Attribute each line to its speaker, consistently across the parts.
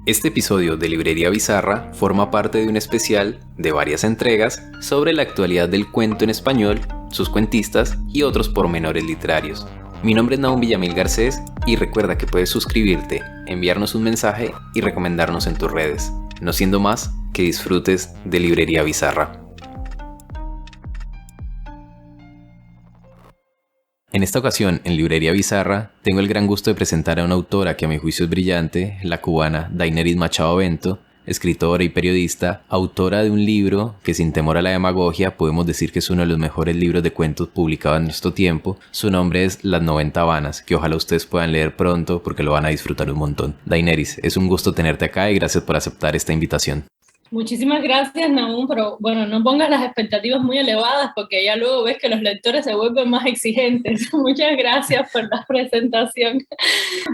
Speaker 1: Este episodio de Librería Bizarra forma parte de un especial de varias entregas sobre la actualidad del cuento en español, sus cuentistas y otros pormenores literarios. Mi nombre es Nahum Villamil Garcés y recuerda que puedes suscribirte, enviarnos un mensaje y recomendarnos en tus redes. No siendo más, que disfrutes de Librería Bizarra. En esta ocasión, en Librería Bizarra, tengo el gran gusto de presentar a una autora que a mi juicio es brillante, la cubana Daineris Machado Bento, escritora y periodista, autora de un libro que sin temor a la demagogia podemos decir que es uno de los mejores libros de cuentos publicados en nuestro tiempo. Su nombre es Las 90 Habanas, que ojalá ustedes puedan leer pronto porque lo van a disfrutar un montón. Daineris, es un gusto tenerte acá y gracias por aceptar esta invitación.
Speaker 2: Muchísimas gracias, Nahum, pero bueno, no pongas las expectativas muy elevadas porque ya luego ves que los lectores se vuelven más exigentes. Muchas gracias por la presentación.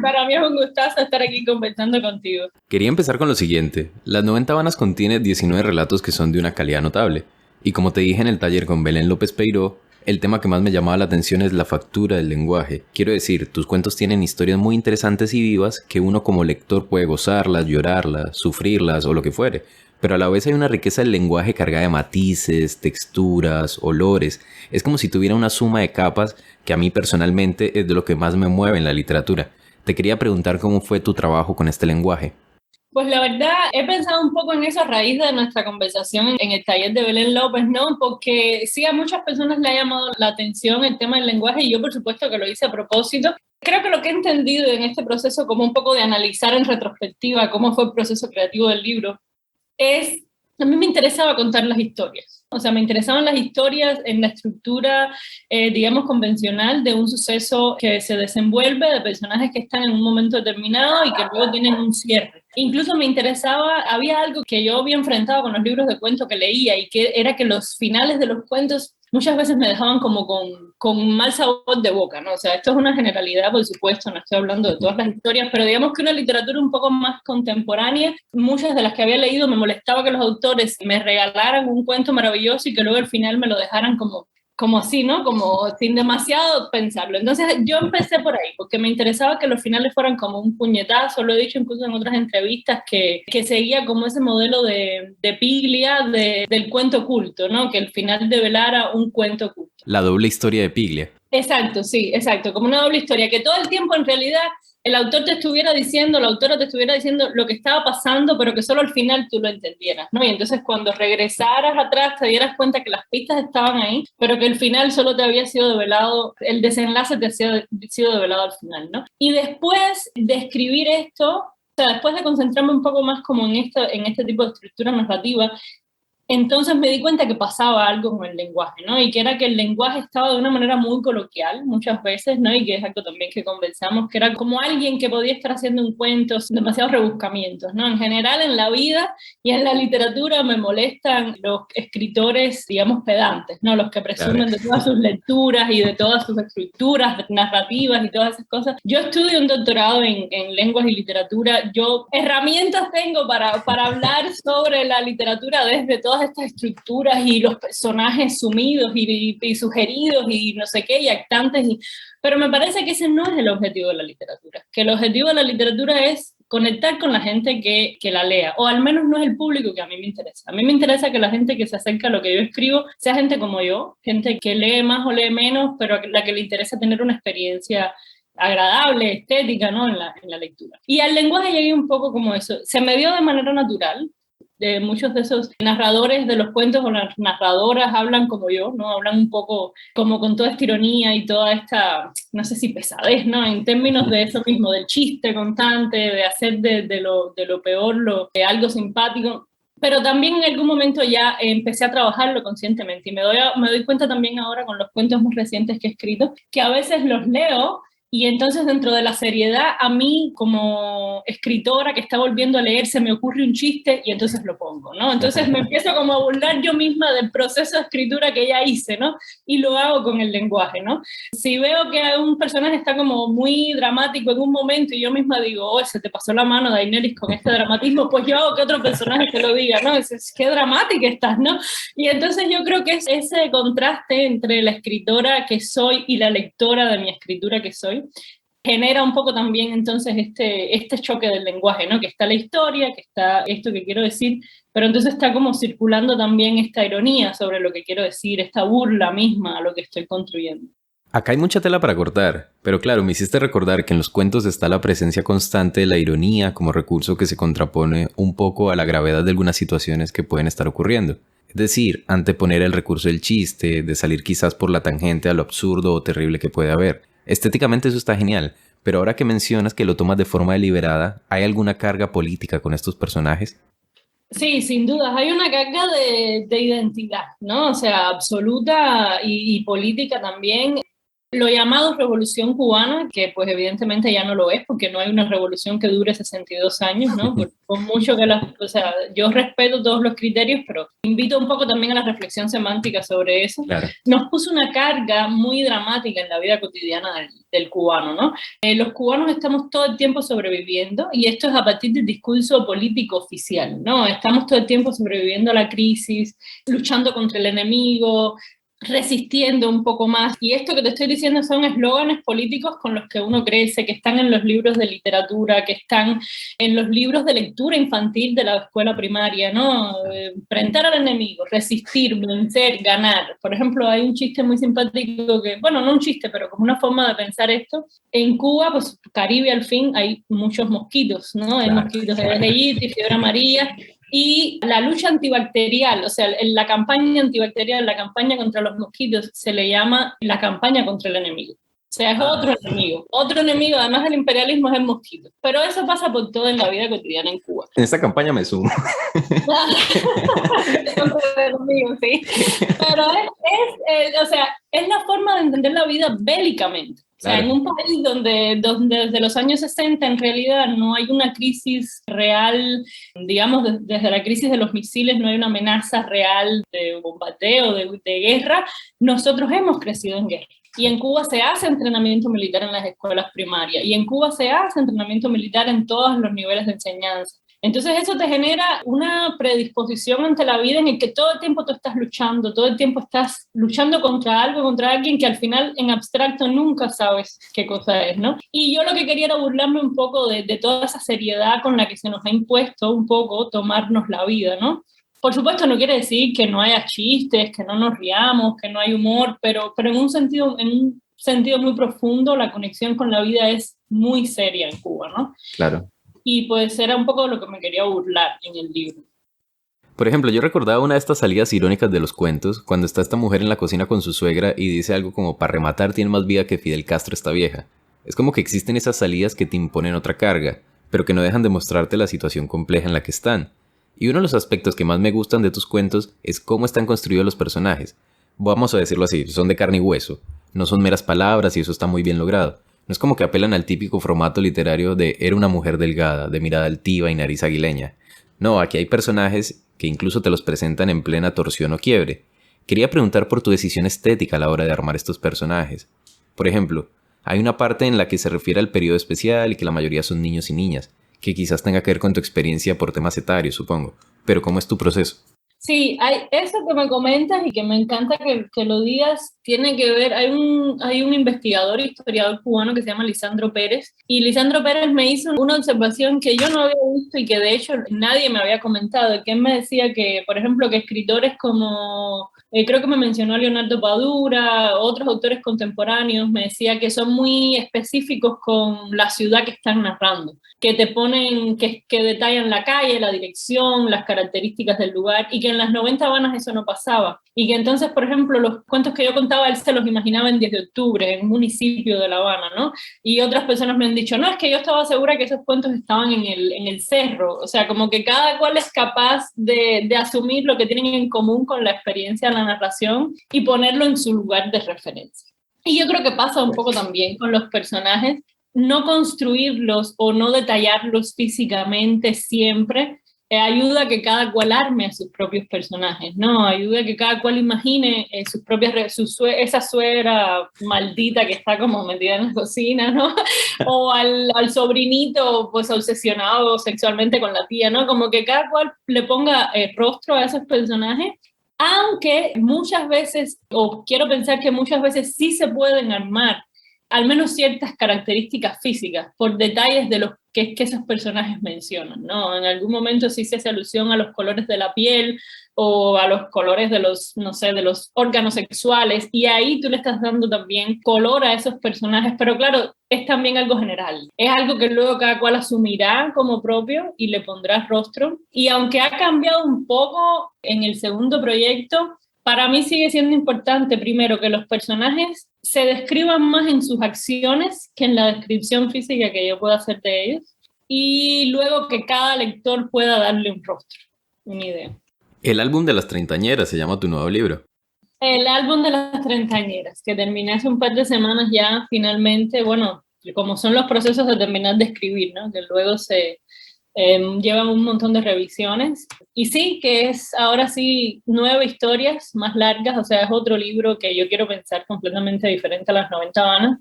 Speaker 2: Para mí es un gustazo estar aquí conversando contigo.
Speaker 1: Quería empezar con lo siguiente. Las 90 Habanas contiene 19 relatos que son de una calidad notable. Y como te dije en el taller con Belén López Peiró, el tema que más me llamaba la atención es la factura del lenguaje. Quiero decir, tus cuentos tienen historias muy interesantes y vivas que uno como lector puede gozarlas, llorarlas, sufrirlas o lo que fuere. Pero a la vez hay una riqueza del lenguaje cargada de matices, texturas, olores. Es como si tuviera una suma de capas que a mí personalmente es de lo que más me mueve en la literatura. Te quería preguntar cómo fue tu trabajo con este lenguaje.
Speaker 2: Pues la verdad, he pensado un poco en eso a raíz de nuestra conversación en el taller de Belén López, ¿no? Porque sí, a muchas personas le ha llamado la atención el tema del lenguaje y yo por supuesto que lo hice a propósito. Creo que lo que he entendido en este proceso, como un poco de analizar en retrospectiva cómo fue el proceso creativo del libro, a mí me interesaba contar las historias. O sea, me interesaban las historias en la estructura, digamos, convencional de un suceso que se desenvuelve, de personajes que están en un momento determinado y que luego tienen un cierre. Incluso me interesaba, había algo que yo había enfrentado con los libros de cuento que leía y que era que los finales de los cuentos muchas veces me dejaban como con mal sabor de boca, ¿no? O sea, esto es una generalidad, por supuesto, no estoy hablando de todas las historias, pero digamos que una literatura un poco más contemporánea, muchas de las que había leído me molestaba que los autores me regalaran un cuento maravilloso y que luego al final me lo dejaran como así, ¿no? Como sin demasiado pensarlo. Entonces yo empecé por ahí, porque me interesaba que los finales fueran como un puñetazo, lo he dicho incluso en otras entrevistas, que seguía como ese modelo de Piglia, del cuento oculto, ¿no? Que el final develara un cuento oculto.
Speaker 1: La doble historia de Piglia.
Speaker 2: Exacto, sí, exacto, como una doble historia, que todo el tiempo en realidad el autor te estuviera diciendo, la autora te estuviera diciendo lo que estaba pasando, pero que solo al final tú lo entendieras, ¿no? Y entonces cuando regresaras atrás te dieras cuenta que las pistas estaban ahí, pero que el final solo te había sido develado, el desenlace te había sido develado al final, ¿no? Y después de escribir esto, o sea, después de concentrarme un poco más como en este tipo de estructura narrativa, entonces me di cuenta que pasaba algo con el lenguaje, ¿no? Y que era que el lenguaje estaba de una manera muy coloquial muchas veces, ¿no? Y que es algo también que conversamos, que era como alguien que podía estar haciendo un cuento sin demasiados rebuscamientos, ¿no? En general en la vida y en la literatura me molestan los escritores, digamos, pedantes, ¿no? Los que presumen de todas sus lecturas y de todas sus estructuras narrativas y todas esas cosas. Yo estudio un doctorado en lenguas y literatura. Yo herramientas tengo para hablar sobre la literatura desde todas estas estructuras y los personajes sumidos y sugeridos y no sé qué, y actantes, pero me parece que ese no es el objetivo de la literatura, que el objetivo de la literatura es conectar con la gente que la lea, o al menos no es el público que a mí me interesa. A mí me interesa que la gente que se acerca a lo que yo escribo sea gente como yo, gente que lee más o lee menos, pero a la que le interesa tener una experiencia agradable, estética, ¿no? En la lectura. Y al lenguaje llegué un poco como eso. Se me dio de manera natural. De muchos de esos narradores de los cuentos o las narradoras hablan como yo, ¿no? Hablan un poco como con toda esta ironía y toda esta, no sé si pesadez, ¿no? En términos de eso mismo, del chiste constante, de hacer de lo peor de algo simpático. Pero también en algún momento ya empecé a trabajarlo conscientemente y me doy cuenta también ahora con los cuentos más recientes que he escrito, que a veces los leo y entonces dentro de la seriedad, a mí como escritora que está volviendo a leer, se me ocurre un chiste y entonces lo pongo, ¿no? Entonces me empiezo como a burlar yo misma del proceso de escritura que ya hice, ¿no? Y lo hago con el lenguaje, ¿no? Si veo que un personaje está como muy dramático en un momento y yo misma digo, oh, se te pasó la mano, Daineris, con este dramatismo, pues yo hago que otro personaje te lo diga, ¿no? Es qué dramática estás, ¿no? Y entonces yo creo que es ese contraste entre la escritora que soy y la lectora de mi escritura que soy, genera un poco también entonces este choque del lenguaje, ¿no? Que está la historia, que está esto que quiero decir, pero entonces está como circulando también esta ironía sobre lo que quiero decir, esta burla misma a lo que estoy construyendo.
Speaker 1: Acá hay mucha tela para cortar, pero claro, me hiciste recordar que en los cuentos está la presencia constante de la ironía como recurso que se contrapone un poco a la gravedad de algunas situaciones que pueden estar ocurriendo. Es decir, anteponer el recurso del chiste, de salir quizás por la tangente a lo absurdo o terrible que puede haber. Estéticamente eso está genial, pero ahora que mencionas que lo tomas de forma deliberada, ¿hay alguna carga política con estos personajes?
Speaker 2: Sí, sin dudas, hay una carga de identidad, ¿no? O sea, absoluta y política también. Lo llamado Revolución Cubana, que pues evidentemente ya no lo es, porque no hay una revolución que dure 62 años, ¿no? Por mucho que o sea, yo respeto todos los criterios, pero invito un poco también a la reflexión semántica sobre eso.
Speaker 1: Claro.
Speaker 2: Nos puso una carga muy dramática en la vida cotidiana del cubano, ¿no? Los cubanos estamos todo el tiempo sobreviviendo, y esto es a partir del discurso político oficial, ¿no? Estamos todo el tiempo sobreviviendo a la crisis, luchando contra el enemigo, resistiendo un poco más. Y esto que te estoy diciendo son eslóganes políticos con los que uno crece, que están en los libros de literatura, que están en los libros de lectura infantil de la escuela primaria, ¿no? Enfrentar al enemigo, resistir, vencer, ganar. Por ejemplo, hay un chiste muy simpático que, bueno, no un chiste, pero como una forma de pensar esto. En Cuba, pues Caribe al fin, hay muchos mosquitos, ¿no? Hay mosquitos de y fiebre amarilla. Y la lucha antibacterial, o sea, la campaña antibacterial, la campaña contra los mosquitos, se le llama la campaña contra el enemigo. O sea, es otro enemigo, además del imperialismo, es el mosquito. Pero eso pasa por todo en la vida cotidiana en Cuba.
Speaker 1: En esta campaña me sumo.
Speaker 2: Sí. Pero o sea, es la forma de entender la vida bélicamente. O sea, en un país donde desde los años 60 en realidad no hay una crisis real, digamos, desde la crisis de los misiles no hay una amenaza real de bombardeo, de guerra, nosotros hemos crecido en guerra. Y en Cuba se hace entrenamiento militar en las escuelas primarias, y en Cuba se hace entrenamiento militar en todos los niveles de enseñanza. Entonces eso te genera una predisposición ante la vida en el que todo el tiempo tú estás luchando, todo el tiempo estás luchando contra algo, contra alguien que al final en abstracto nunca sabes qué cosa es, ¿no? Y yo lo que quería era burlarme un poco de toda esa seriedad con la que se nos ha impuesto un poco tomarnos la vida, ¿no? Por supuesto no quiere decir que no haya chistes, que no nos riamos, que no hay humor, pero en un sentido muy profundo la conexión con la vida es muy seria en Cuba, ¿no?
Speaker 1: Claro.
Speaker 2: Y pues era un poco lo que me quería burlar en el libro.
Speaker 1: Por ejemplo, yo recordaba una de estas salidas irónicas de los cuentos, cuando está esta mujer en la cocina con su suegra y dice algo como: para rematar tiene más vida que Fidel Castro esta vieja. Es como que existen esas salidas que te imponen otra carga, pero que no dejan de mostrarte la situación compleja en la que están. Y uno de los aspectos que más me gustan de tus cuentos es cómo están construidos los personajes. Vamos a decirlo así, son de carne y hueso, no son meras palabras y eso está muy bien logrado. No es como que apelan al típico formato literario de era una mujer delgada, de mirada altiva y nariz aguileña. No, aquí hay personajes que incluso te los presentan en plena torsión o quiebre. Quería preguntar por tu decisión estética a la hora de armar estos personajes. Por ejemplo, hay una parte en la que se refiere al periodo especial y que la mayoría son niños y niñas, que quizás tenga que ver con tu experiencia por temas etarios, supongo. Pero ¿cómo es tu proceso?
Speaker 2: Sí, hay eso que me comentas y que me encanta que lo digas, tiene que ver, hay un investigador, historiador cubano que se llama Lisandro Pérez, y Lisandro Pérez me hizo una observación que yo no había visto y que de hecho nadie me había comentado, que él me decía que, por ejemplo, que escritores como, creo que me mencionó a Leonardo Padura, otros autores contemporáneos, me decía que son muy específicos con la ciudad que están narrando, que te ponen, que detallan la calle, la dirección, las características del lugar, y que en las 90 Habanas eso no pasaba. Y que entonces, por ejemplo, los cuentos que yo contaba, él se los imaginaba en 10 de octubre, en un municipio de La Habana, ¿no? Y otras personas me han dicho, no, es que yo estaba segura que esos cuentos estaban en el cerro. O sea, como que cada cual es capaz de asumir lo que tienen en común con la experiencia de la narración y ponerlo en su lugar de referencia. Y yo creo que pasa un poco también con los personajes, no construirlos o no detallarlos físicamente siempre, ayuda a que cada cual arme a sus propios personajes, ¿no? Ayuda a que cada cual imagine sus propias, esa suegra maldita que está como metida en la cocina, ¿no? O al sobrinito pues obsesionado sexualmente con la tía, ¿no? Como que cada cual le ponga rostro a esos personajes, aunque muchas veces, o quiero pensar que muchas veces sí se pueden armar al menos ciertas características físicas, por detalles de los que esos personajes mencionan, ¿no? En algún momento sí se hace alusión a los colores de la piel o a los colores de los, no sé, de los órganos sexuales, y ahí tú le estás dando también color a esos personajes, pero claro, es también algo general. Es algo que luego cada cual asumirá como propio y le pondrá rostro. Y aunque ha cambiado un poco en el segundo proyecto, para mí sigue siendo importante, primero, que los personajes se describan más en sus acciones que en la descripción física que yo pueda hacer de ellos, y luego que cada lector pueda darle un rostro, una idea.
Speaker 1: El álbum de las treintañeras se llama tu nuevo libro.
Speaker 2: El álbum de las treintañeras, que terminé hace un par de semanas ya, finalmente, bueno, como son los procesos de terminar de escribir, ¿no? Que luego se llevan un montón de revisiones. Y sí, que es ahora sí 9 historias más largas, o sea, es otro libro que yo quiero pensar completamente diferente a las 90 Habanas,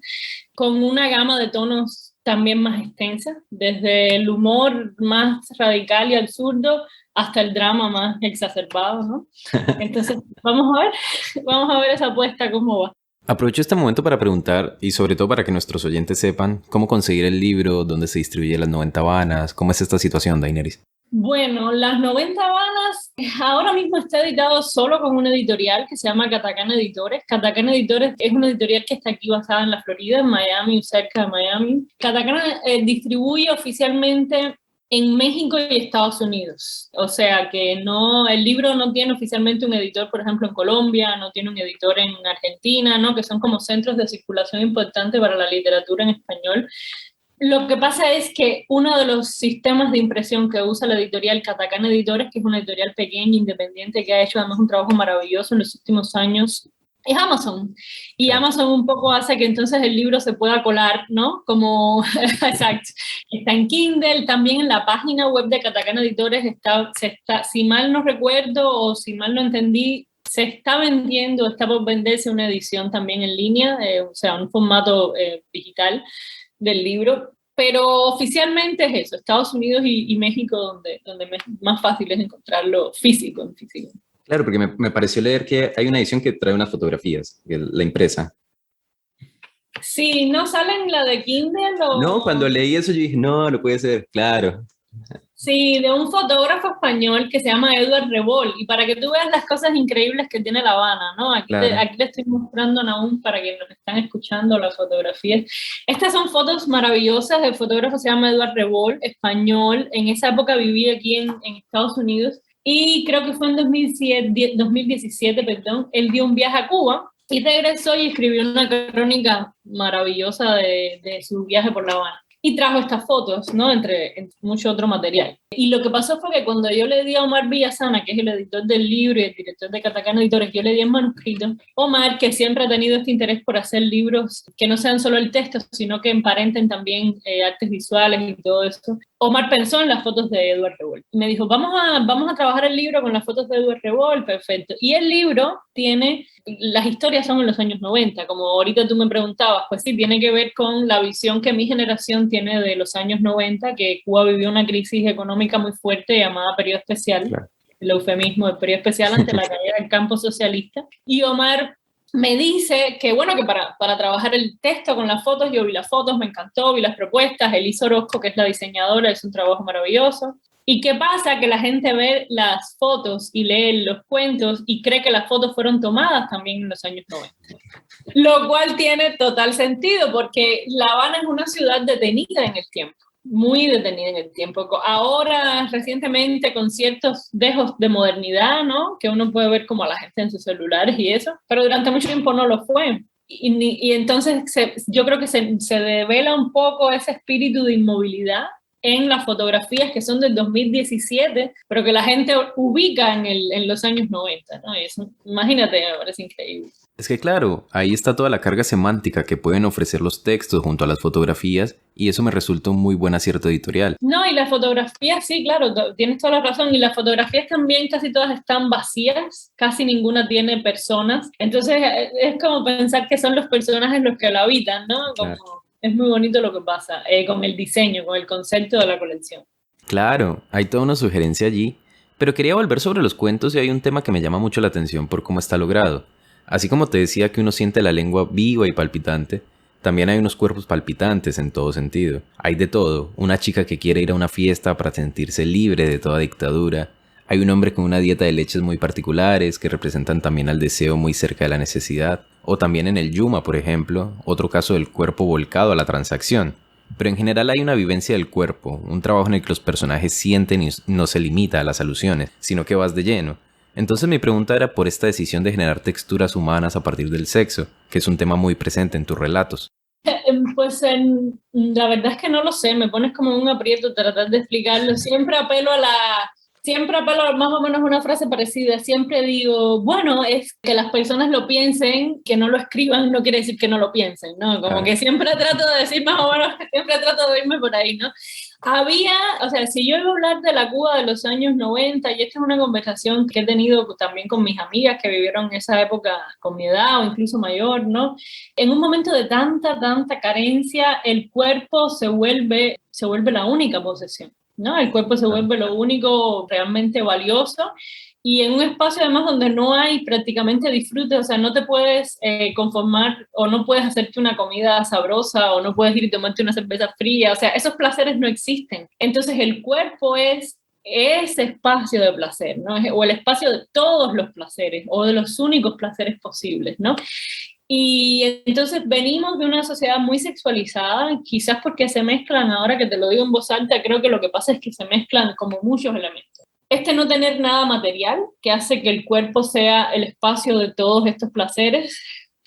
Speaker 2: con una gama de tonos también más extensa, desde el humor más radical y absurdo hasta el drama más exacerbado, ¿no? Entonces, vamos a ver esa apuesta cómo va.
Speaker 1: Aprovecho este momento para preguntar, y sobre todo para que nuestros oyentes sepan, cómo conseguir el libro, dónde se distribuye las 90 Habanas, cómo es esta situación, Daenerys.
Speaker 2: Bueno, las 90 Habanas ahora mismo está editado solo con una editorial que se llama Katakana Editores. Katakana Editores es una editorial que está aquí basada en la Florida, en Miami, cerca de Miami. Katakana distribuye oficialmente en México y Estados Unidos. O sea que no, el libro no tiene oficialmente un editor, por ejemplo, en Colombia, no tiene un editor en Argentina, ¿no? Que son como centros de circulación importantes para la literatura en español. Lo que pasa es que uno de los sistemas de impresión que usa la editorial Katakana Editores, que es una editorial pequeña, independiente, que ha hecho además un trabajo maravilloso en los últimos años, es Amazon. Y claro, Amazon un poco hace que entonces el libro se pueda colar, ¿no? Como, exacto. Está en Kindle, también en la página web de Katakana Editores si mal no recuerdo o si mal no entendí, se está vendiendo, está por venderse una edición también en línea, o sea, un formato digital del libro, pero oficialmente es eso, Estados Unidos y México donde más fácil es encontrarlo físico, en físico.
Speaker 1: Claro, porque me pareció leer que hay una edición que trae unas fotografías, la impresa.
Speaker 2: Sí, ¿no sale en la de Kindle o...?
Speaker 1: No, cuando leí eso yo dije, no puede ser, claro.
Speaker 2: Sí, de un fotógrafo español que se llama Edward Revol, y para que tú veas las cosas increíbles que tiene La Habana, ¿no? Aquí, claro, aquí le estoy mostrando aún para quienes nos están escuchando las fotografías. Estas son fotos maravillosas, el fotógrafo se llama Edward Revol, español, en esa época vivía aquí en Estados Unidos, y creo que fue en 2017, perdón, él dio un viaje a Cuba, y regresó y escribió una crónica maravillosa de su viaje por La Habana. Y trajo estas fotos, ¿no? Entre mucho otro material. Y lo que pasó fue que cuando yo le di a Omar Villasana, que es el editor del libro y el director de Katakana Editores, yo le di el manuscrito. Omar, que siempre ha tenido este interés por hacer libros que no sean solo el texto, sino que emparenten también artes visuales y todo eso. Omar pensó en las fotos de Edward Revol. Y me dijo, vamos a trabajar el libro con las fotos de Edward Revol, perfecto. Y el libro tiene, las historias son en los años 90, como ahorita tú me preguntabas, pues sí, tiene que ver con la visión que mi generación tiene de los años 90, que Cuba vivió una crisis económica muy fuerte llamada periodo especial, claro, el eufemismo del periodo especial ante la caída del campo socialista. Y Omar me dice que bueno, que para trabajar el texto con las fotos, yo vi las fotos, me encantó, vi las propuestas, Elisa Orozco, que es la diseñadora, es un trabajo maravilloso. ¿Y qué pasa? Que la gente ve las fotos y lee los cuentos y cree que las fotos fueron tomadas también en los años 90. Lo cual tiene total sentido, porque La Habana es una ciudad detenida en el tiempo, muy detenida en el tiempo. Ahora, recientemente, con ciertos dejos de modernidad, ¿no? Que uno puede ver como a la gente en sus celulares y eso, pero durante mucho tiempo no lo fue. Y entonces yo creo que se devela un poco ese espíritu de inmovilidad en las fotografías que son del 2017, pero que la gente ubica en los años 90, ¿no? Y eso, imagínate, me parece increíble.
Speaker 1: Es que claro, ahí está toda la carga semántica que pueden ofrecer los textos junto a las fotografías, y eso me resulta un muy buen acierto editorial.
Speaker 2: No, y las fotografías, sí, claro, tienes toda la razón, y las fotografías también casi todas están vacías, casi ninguna tiene personas, entonces es como pensar que son los personajes los que la habitan, ¿no? Como... Claro. Es muy bonito lo que pasa con el diseño, con el concepto de la colección.
Speaker 1: Claro, hay toda una sugerencia allí, pero quería volver sobre los cuentos y hay un tema que me llama mucho la atención por cómo está logrado. Así como te decía que uno siente la lengua viva y palpitante, También hay unos cuerpos palpitantes en todo sentido. Hay de todo, una chica que quiere ir a una fiesta para sentirse libre de toda dictadura. Hay un hombre con una dieta de leches muy particulares que representan también al deseo muy cerca de la necesidad. O también en el Yuma, por ejemplo, otro caso del cuerpo volcado a la transacción. Pero en general hay una vivencia del cuerpo, un trabajo en el que los personajes sienten y no se limita a las alusiones, sino que vas de lleno. Entonces mi pregunta era por esta decisión de generar texturas humanas a partir del sexo, que es un tema muy presente en tus relatos.
Speaker 2: Pues la verdad es que no lo sé, me pones como un aprieto tratar de explicarlo. Siempre apelo a más o menos una frase parecida. Siempre digo, bueno, es que las personas lo piensen, que no lo escriban no quiere decir que no lo piensen, ¿no? Como claro. Que siempre trato de decir más o menos, siempre trato de irme por ahí, ¿no? O sea, si yo iba a hablar de la Cuba de los años 90, y esta es una conversación que he tenido también con mis amigas que vivieron esa época con mi edad o incluso mayor, ¿no? En un momento de tanta carencia, el cuerpo se vuelve la única posesión, ¿no? El cuerpo se vuelve lo único realmente valioso, y en un espacio además donde no hay prácticamente disfrute, o sea, no te puedes conformar o no puedes hacerte una comida sabrosa o no puedes ir y tomarte una cerveza fría, o sea, esos placeres no existen. Entonces el cuerpo es ese espacio de placer, ¿no? O el espacio de todos los placeres o de los únicos placeres posibles, ¿no? Y entonces venimos de una sociedad muy sexualizada, quizás porque se mezclan, ahora que te lo digo en voz alta, creo que lo que pasa es que se mezclan como muchos elementos. No tener nada material, que hace que el cuerpo sea el espacio de todos estos placeres,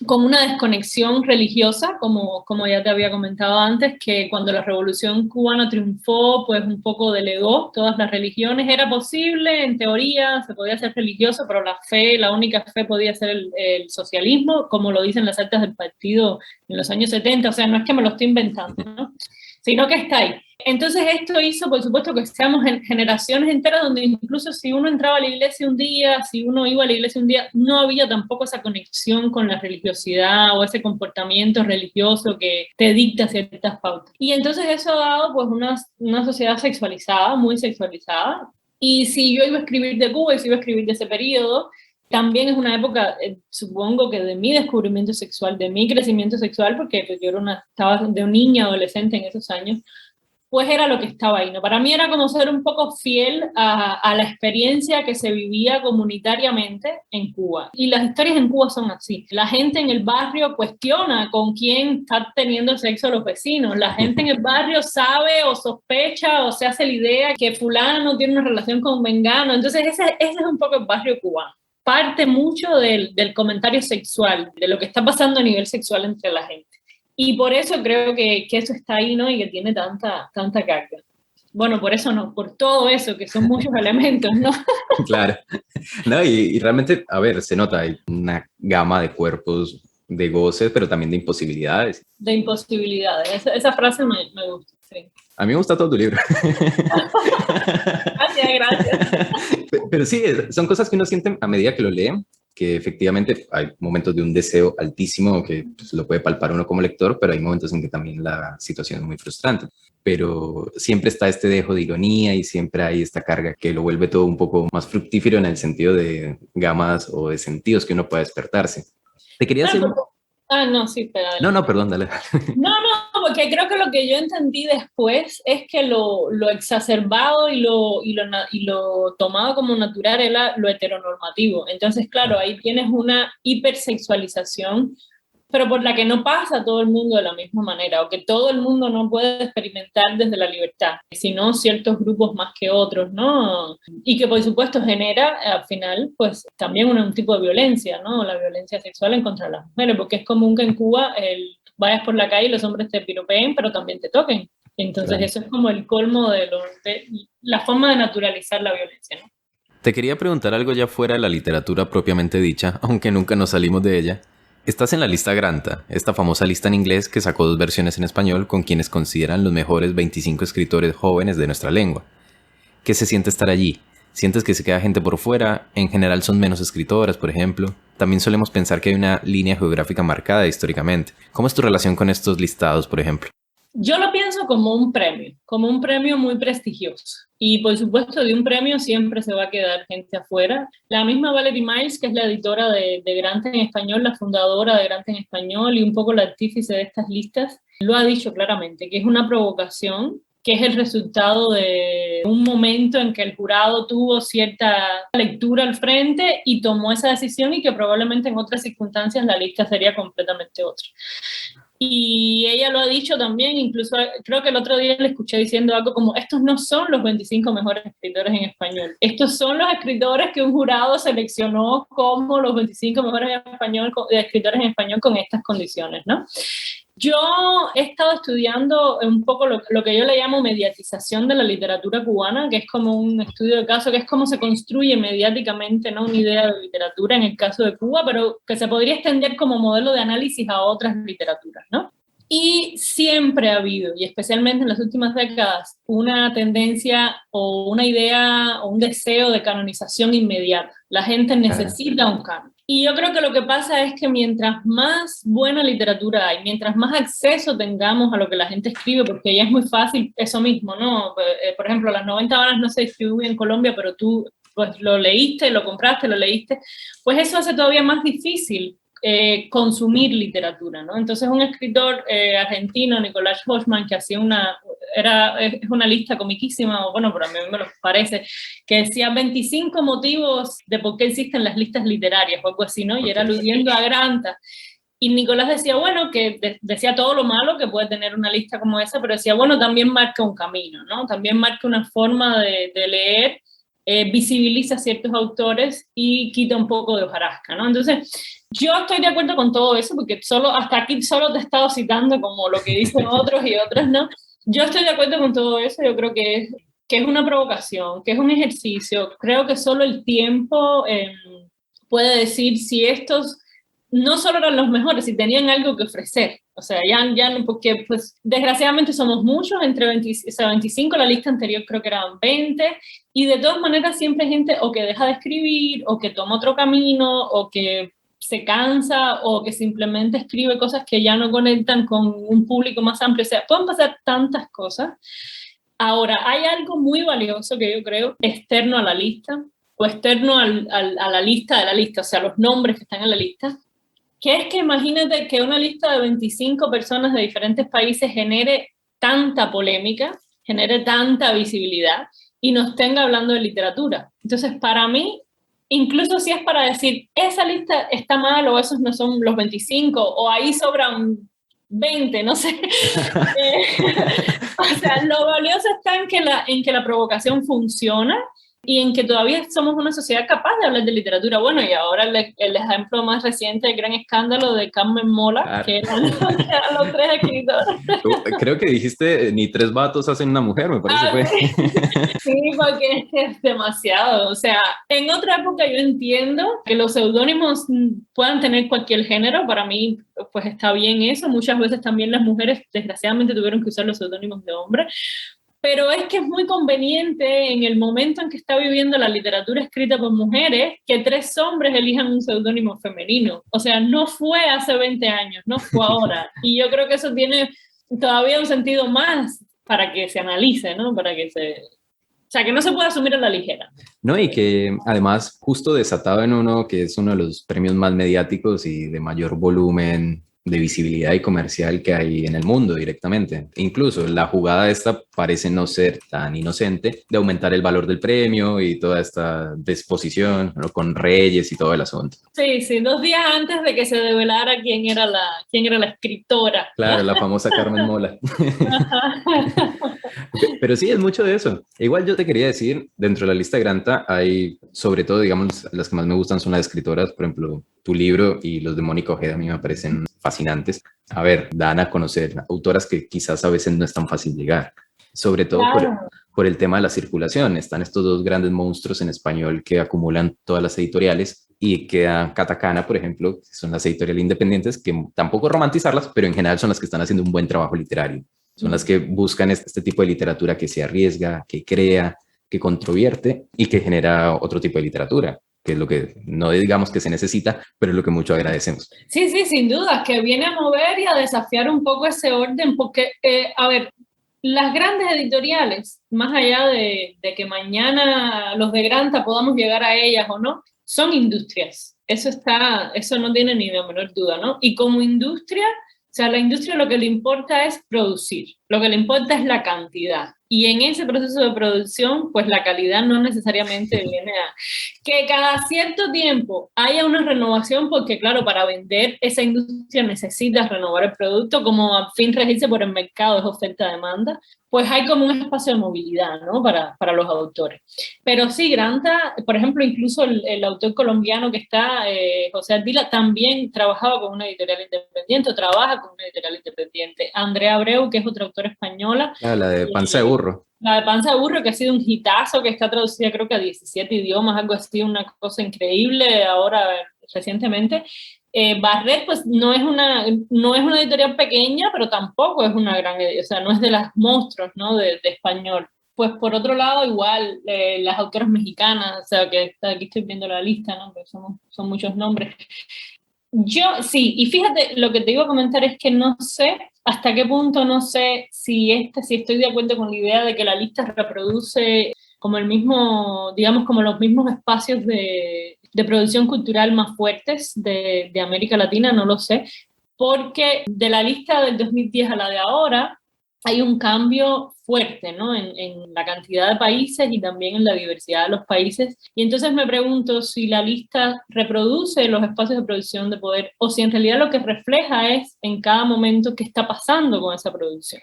Speaker 2: con una desconexión religiosa, como ya te había comentado antes, que cuando la Revolución Cubana triunfó, pues un poco delegó todas las religiones. Era posible, en teoría, se podía ser religioso, pero la única fe podía ser el socialismo, como lo dicen las actas del partido en los años 70, o sea, no es que me lo estoy inventando, ¿no? Sino que está ahí. Entonces esto hizo, por supuesto, que seamos generaciones enteras donde incluso si uno entraba a la iglesia un día, si uno iba a la iglesia un día, no había tampoco esa conexión con la religiosidad o ese comportamiento religioso que te dicta ciertas pautas. Y entonces eso ha dado pues una sociedad sexualizada, muy sexualizada. Y si yo iba a escribir de Cuba y si iba a escribir de ese periodo, también es una época, supongo que de mi descubrimiento sexual, de mi crecimiento sexual, porque pues, yo estaba de niña, adolescente en esos años, pues era lo que estaba ahí, ¿no? Para mí era como ser un poco fiel a la experiencia que se vivía comunitariamente en Cuba. Y las historias en Cuba son así. La gente en el barrio cuestiona con quién está teniendo sexo los vecinos. La gente en el barrio sabe o sospecha o se hace la idea que fulano tiene una relación con mengano. Entonces ese es un poco el barrio cubano. Parte mucho del comentario sexual, de lo que está pasando a nivel sexual entre la gente. Y por eso creo que eso está ahí, ¿no? Y que tiene tanta carga. Bueno, por eso no, por todo eso, que son muchos elementos, ¿no?
Speaker 1: Claro. No, y realmente, a ver, se nota, hay una gama de cuerpos, de goces, pero también de imposibilidades.
Speaker 2: De imposibilidades, esa frase me gusta, sí.
Speaker 1: A mí me gusta todo tu libro.
Speaker 2: Gracias.
Speaker 1: Pero sí, son cosas que uno siente a medida que lo lee, que efectivamente hay momentos de un deseo altísimo que pues, lo puede palpar uno como lector, pero hay momentos en que también la situación es muy frustrante. Pero siempre está este dejo de ironía y siempre hay esta carga que lo vuelve todo un poco más fructífero en el sentido de gamas o de sentidos que uno puede despertarse. Te quería hacer...
Speaker 2: no, sí, pero...
Speaker 1: No, perdón, dale.
Speaker 2: No, porque creo que lo que yo entendí después es que lo exacerbado y lo tomado como natural era lo heteronormativo. Entonces, claro, ahí tienes una hipersexualización, pero por la que no pasa todo el mundo de la misma manera, o que todo el mundo no puede experimentar desde la libertad, sino ciertos grupos más que otros, ¿no? Y que por supuesto genera al final pues también un tipo de violencia, ¿no? La violencia sexual en contra de las mujeres, porque es común que en Cuba vayas por la calle y los hombres te piropeen, pero también te toquen. Entonces claro. Eso es como el colmo de la forma de naturalizar la violencia, ¿no?
Speaker 1: Te quería preguntar algo ya fuera de la literatura propiamente dicha, aunque nunca nos salimos de ella. Estás en la lista Granta, esta famosa lista en inglés que sacó 2 versiones en español con quienes consideran los mejores 25 escritores jóvenes de nuestra lengua. ¿Qué se siente estar allí? ¿Sientes que se queda gente por fuera? En general son menos escritoras, por ejemplo. También solemos pensar que hay una línea geográfica marcada históricamente. ¿Cómo es tu relación con estos listados, por ejemplo?
Speaker 2: Yo lo pienso como un premio muy prestigioso. Y por supuesto, de un premio siempre se va a quedar gente afuera. La misma Valerie Miles, que es la editora de Granta en Español, la fundadora de Granta en Español y un poco la artífice de estas listas, lo ha dicho claramente, que es una provocación, que es el resultado de un momento en que el jurado tuvo cierta lectura al frente y tomó esa decisión, y que probablemente en otras circunstancias la lista sería completamente otra. Y ella lo ha dicho también, incluso creo que el otro día le escuché diciendo algo como: estos no son los 25 mejores escritores en español, estos son los escritores que un jurado seleccionó como los 25 mejores escritores en español con estas condiciones, ¿no? Yo he estado estudiando un poco lo que yo le llamo mediatización de la literatura cubana, que es como un estudio de caso, que es cómo se construye mediáticamente, ¿no?, una idea de literatura en el caso de Cuba, pero que se podría extender como modelo de análisis a otras literaturas, ¿no? Y siempre ha habido, y especialmente en las últimas décadas, una tendencia o una idea o un deseo de canonización inmediata. La gente necesita un canon. Y yo creo que lo que pasa es que mientras más buena literatura hay, mientras más acceso tengamos a lo que la gente escribe, porque ya es muy fácil eso mismo, ¿no? Por ejemplo, Las 90 Horas no se distribuye en Colombia, pero tú pues lo leíste, lo compraste, lo leíste, pues eso hace todavía más difícil consumir literatura, ¿no? Entonces un escritor argentino, Nicolás Hochman, que hacía es una lista comiquísima, o bueno, pero a mí me lo parece, que decía 25 motivos de por qué existen las listas literarias o algo así, ¿no? Y era aludiendo a Granta. Y Nicolás decía, bueno, que decía todo lo malo que puede tener una lista como esa, pero decía, bueno, también marca un camino, ¿no? También marca una forma de leer, visibiliza ciertos autores y quita un poco de hojarasca, ¿no? Entonces, yo estoy de acuerdo con todo eso, porque hasta aquí solo te he estado citando como lo que dicen otros y otras, ¿no? Yo estoy de acuerdo con todo eso. Yo creo que es una provocación, que es un ejercicio. Creo que solo el tiempo puede decir si estos no solo eran los mejores, si tenían algo que ofrecer. O sea, ya porque pues desgraciadamente somos muchos, entre 25, la lista anterior creo que eran 20, y de todas maneras siempre hay gente o que deja de escribir, o que toma otro camino, o que se cansa, o que simplemente escribe cosas que ya no conectan con un público más amplio. O sea, pueden pasar tantas cosas. Ahora, hay algo muy valioso que yo creo externo a la lista, o externo a la lista de la lista, o sea, los nombres que están en la lista, que es que imagínate que una lista de 25 personas de diferentes países genere tanta polémica, genere tanta visibilidad y nos tenga hablando de literatura. Entonces, para mí, incluso si es para decir, esa lista está mal, o esos no son los 25, o ahí sobran 20, no sé. O sea, lo valioso está en que la provocación funciona, y en que todavía somos una sociedad capaz de hablar de literatura. Bueno, y ahora el ejemplo más reciente del gran escándalo de Carmen Mola, claro, que eran los 3 escritores.
Speaker 1: Creo que dijiste, ni 3 vatos hacen una mujer, me parece. Fue.
Speaker 2: Sí. Sí, porque es demasiado. O sea, en otra época yo entiendo que los seudónimos puedan tener cualquier género. Para mí, pues está bien eso. Muchas veces también las mujeres, desgraciadamente, tuvieron que usar los seudónimos de hombre. Pero es que es muy conveniente en el momento en que está viviendo la literatura escrita por mujeres que 3 hombres elijan un seudónimo femenino. O sea, no fue hace 20 años, no fue ahora. Y yo creo que eso tiene todavía un sentido más para que se analice, ¿no? Para que o sea, que no se puede asumir a la ligera.
Speaker 1: No, y que además justo desatado en uno que es uno de los premios más mediáticos y de mayor volumen de visibilidad y comercial que hay en el mundo directamente. Incluso la jugada esta parece no ser tan inocente de aumentar el valor del premio y toda esta disposición, ¿no?, con Reyes y todo el asunto.
Speaker 2: Sí, 2 días antes de que se develara quién era la escritora.
Speaker 1: Claro, la famosa Carmen Mola. Pero sí, es mucho de eso. Igual yo te quería decir, dentro de la lista de Granta hay, sobre todo, digamos, las que más me gustan son las escritoras, por ejemplo, tu libro y los de Mónica Ojeda a mí me parecen fascinantes. A ver, dan a conocer autoras que quizás a veces no es tan fácil llegar, sobre todo claro, por el tema de la circulación. Están estos 2 grandes monstruos en español que acumulan todas las editoriales, y queda Catacana, por ejemplo, que son las editoriales independientes, que tampoco romantizarlas, pero en general son las que están haciendo un buen trabajo literario. Son las que buscan este tipo de literatura que se arriesga, que crea, que controvierte y que genera otro tipo de literatura. que es lo que no digamos que se necesita, pero es lo que mucho agradecemos.
Speaker 2: Sí, sí, sin duda, que viene a mover y a desafiar un poco ese orden, porque, a ver, las grandes editoriales, más allá de que mañana los de Granta podamos llegar a ellas o no, son industrias. Eso no tiene ni la menor duda, ¿no? Y como industria, o sea, a la industria lo que le importa es producir, lo que le importa es la cantidad. Y en ese proceso de producción, pues la calidad no necesariamente viene a... Que cada cierto tiempo haya una renovación, porque claro, para vender esa industria necesitas renovar el producto, como a fin regirse por el mercado, es oferta-demanda, pues hay como un espacio de movilidad, ¿no? Para los autores. Pero sí, Granta, por ejemplo, incluso el autor colombiano que está, José Ardila, también trabajaba con una editorial independiente, o trabaja con una editorial independiente. Andrea Abreu, que es otra autora española.
Speaker 1: Ah, la de Panza de Burro.
Speaker 2: La de Panza de Burro, que ha sido un hitazo, que está traducida creo que a 17 idiomas, algo así, una cosa increíble ahora recientemente. Barret, pues no es una editorial pequeña, pero tampoco es una gran editorial, o sea, no es de las monstruos, ¿no? De español. Pues por otro lado, igual, las autoras mexicanas, o sea, que aquí estoy viendo la lista, ¿no? Porque son muchos nombres. Yo sí, y fíjate, lo que te iba a comentar es que no sé hasta qué punto, no sé si estoy de acuerdo con la idea de que la lista reproduce como el mismo, digamos, como los mismos espacios de producción cultural más fuertes de América Latina, no lo sé, porque de la lista del 2010 a la de ahora hay un cambio fuerte, ¿no? En la cantidad de países y también en la diversidad de los países. Y entonces me pregunto si la lista reproduce los espacios de producción de poder o si en realidad lo que refleja es en cada momento qué está pasando con esa producción.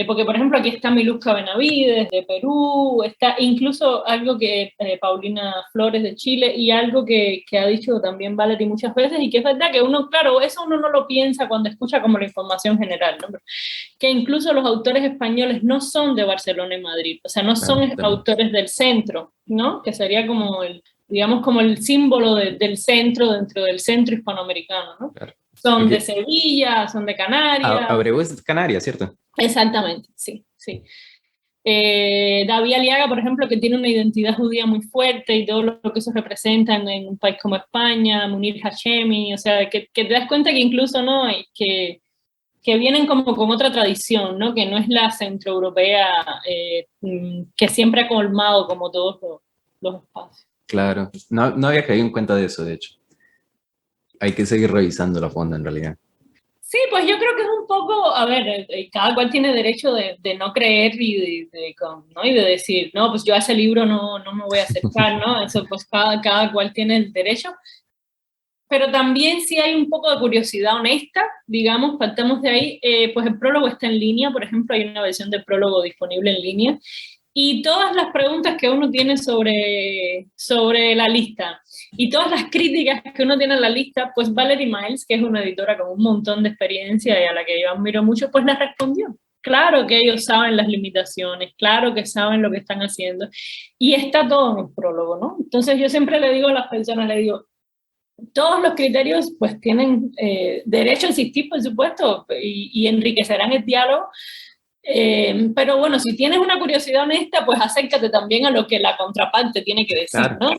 Speaker 2: Porque, por ejemplo, aquí está Miluska Benavides de Perú, está incluso algo que Paulina Flores de Chile y algo que ha dicho también Valerie muchas veces y que es verdad que uno, claro, eso uno no lo piensa cuando escucha como la información general, ¿no? Que incluso los autores españoles no son de Barcelona y Madrid, o sea, no son autores del centro, ¿no? Que sería como digamos, como el símbolo del centro dentro del centro hispanoamericano, ¿no? Claro. Son de Sevilla, son de Canarias.
Speaker 1: Abreu es Canarias, ¿cierto?
Speaker 2: Exactamente, sí, sí. David Aliaga, por ejemplo, que tiene una identidad judía muy fuerte y todo lo que eso representa en un país como España, Munir Hashemi, o sea, que te das cuenta que incluso, ¿no? Que vienen como con otra tradición, ¿no? Que no es la centroeuropea que siempre ha colmado como todos los espacios.
Speaker 1: Claro, no había caído en cuenta de eso, de hecho. Hay que seguir revisando la fonda en realidad.
Speaker 2: Sí, pues yo creo que es un poco, a ver, cada cual tiene derecho de no creer ¿no? Y de decir, no, pues yo a ese libro no me voy a acercar, ¿no? Eso pues cada cual tiene el derecho. Pero también si hay un poco de curiosidad honesta, digamos, partamos de ahí, pues el prólogo está en línea, por ejemplo, hay una versión del prólogo disponible en línea, y todas las preguntas que uno tiene sobre la lista, y todas las críticas que uno tiene en la lista, pues Valerie Miles, que es una editora con un montón de experiencia y a la que yo admiro mucho, pues la respondió. Claro que ellos saben las limitaciones, claro que saben lo que están haciendo, y está todo en el prólogo, ¿no? Entonces yo siempre le digo a las personas, le digo, todos los criterios pues tienen derecho a existir, por supuesto, y enriquecerán el diálogo, pero bueno, si tienes una curiosidad honesta, pues acércate también a lo que la contraparte tiene que decir, claro, ¿no?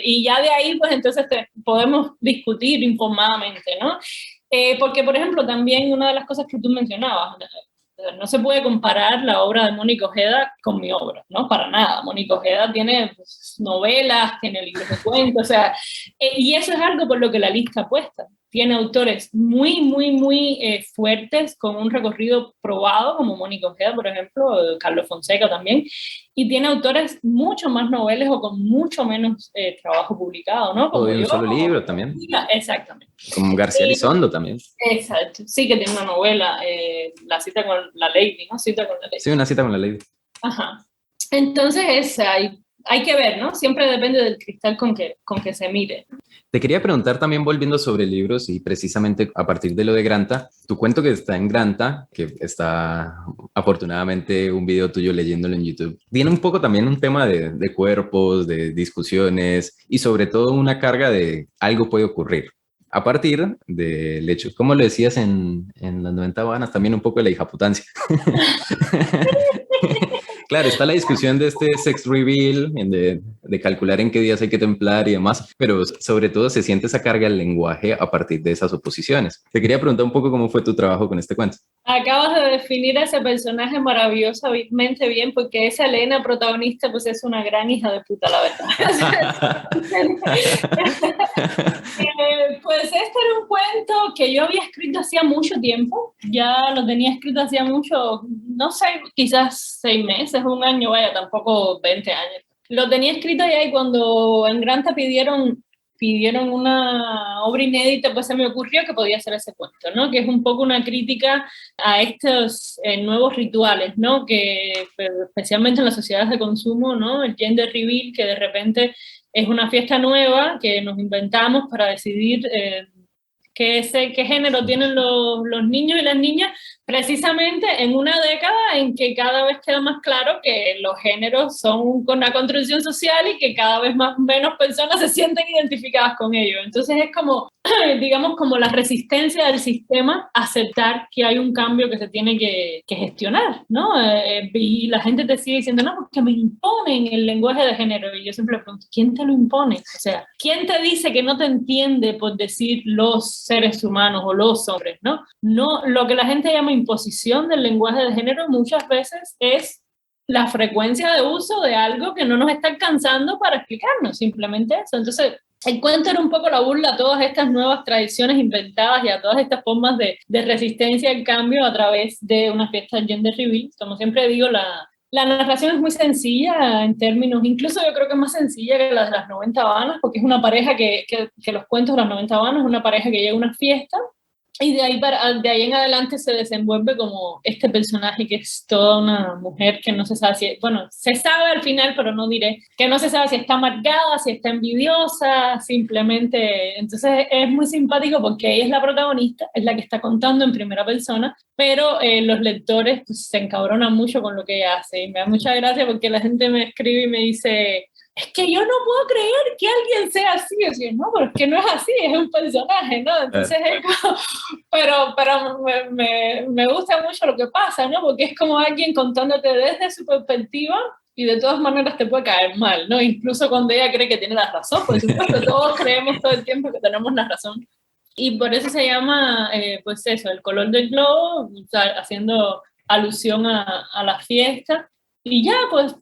Speaker 2: Y ya de ahí, pues entonces podemos discutir informadamente, ¿no? Porque, por ejemplo, también una de las cosas que tú mencionabas, no se puede comparar la obra de Mónica Ojeda con mi obra, ¿no? Para nada. Mónica Ojeda tiene pues, novelas, tiene libros de cuentos, o sea, y eso es algo por lo que la lista apuesta. Tiene autores muy, muy, muy fuertes, con un recorrido probado, como Mónica Ojeda, por ejemplo, Carlos Fonseca también, y tiene autores mucho más noveles o con mucho menos trabajo publicado, ¿no?
Speaker 1: Como o de un solo libro también.
Speaker 2: Exactamente.
Speaker 1: Como García Elizondo también.
Speaker 2: Exacto, sí que tiene una novela, La cita con la Lady, ¿no? Cita con la Lady.
Speaker 1: Sí, Una cita con la Lady.
Speaker 2: Ajá. Entonces, hay que ver, ¿no? Siempre depende del cristal con que se mire.
Speaker 1: Te quería preguntar también, volviendo sobre libros y precisamente a partir de lo de Granta, tu cuento que está en Granta, que está afortunadamente un video tuyo leyéndolo en YouTube, tiene un poco también un tema de cuerpos, de discusiones y sobre todo una carga de algo puede ocurrir. A partir del hecho, como lo decías en las 90 Habanas, también un poco de la hijaputancia. Claro, está la discusión de este sex reveal, de calcular en qué días hay que templar y demás, pero sobre todo se siente esa carga del lenguaje a partir de esas oposiciones. Te quería preguntar un poco cómo fue tu trabajo con este cuento.
Speaker 2: Acabas de definir a ese personaje maravillosamente bien, porque esa Elena protagonista pues es una gran hija de puta, la verdad. Pues este era un cuento que yo había escrito hacía mucho tiempo, ya lo tenía escrito hacía mucho, no sé, quizás 6 meses, un año, vaya, tampoco 20 años. Lo tenía escrito ya y cuando en Granta pidieron una obra inédita, pues se me ocurrió que podía ser ese cuento, ¿no? Que es un poco una crítica a estos nuevos rituales, ¿no? Que especialmente en las sociedades de consumo, ¿no? El gender reveal, que de repente es una fiesta nueva que nos inventamos para decidir qué género tienen los niños y las niñas, precisamente en una década en que cada vez queda más claro que los géneros son una construcción social y que cada vez menos personas se sienten identificadas con ellos. Entonces es como, digamos, como la resistencia del sistema a aceptar que hay un cambio que se tiene que gestionar, ¿no? Y la gente te sigue diciendo, no, porque me imponen el lenguaje de género. Y yo siempre pregunto, ¿quién te lo impone? O sea, ¿quién te dice que no te entiende por decir los seres humanos o los hombres, ¿no? No, lo que la gente llama imposición del lenguaje de género muchas veces es la frecuencia de uso de algo que no nos está alcanzando para explicarnos, simplemente eso. Entonces, el cuento era un poco la burla a todas estas nuevas tradiciones inventadas y a todas estas formas de resistencia al cambio a través de una fiesta gender reveal. Como siempre digo, la narración es muy sencilla en términos, incluso yo creo que es más sencilla que la de las 90 Habanas, porque es una pareja que los cuentos de las 90 Habanas es una pareja que llega a una fiesta y de ahí en adelante se desenvuelve como este personaje que es toda una mujer que no se sabe si, bueno, se sabe al final, pero no diré, que no se sabe si está amargada, si está envidiosa, simplemente, entonces es muy simpático porque ella es la protagonista, es la que está contando en primera persona, pero los lectores pues, se encabronan mucho con lo que ella hace y me da mucha gracia porque la gente me escribe y me dice, es que yo no puedo creer que alguien sea así. Yo decía, no, pero es que no es así, es un personaje, ¿no? Entonces es como, pero me gusta mucho lo que pasa, ¿no? Porque es como alguien contándote desde su perspectiva y de todas maneras te puede caer mal, ¿no? Incluso cuando ella cree que tiene la razón, por supuesto, todos creemos todo el tiempo que tenemos la razón. Y por eso se llama, pues eso, el color del globo, o sea, haciendo alusión a la fiesta. Y ya, pues,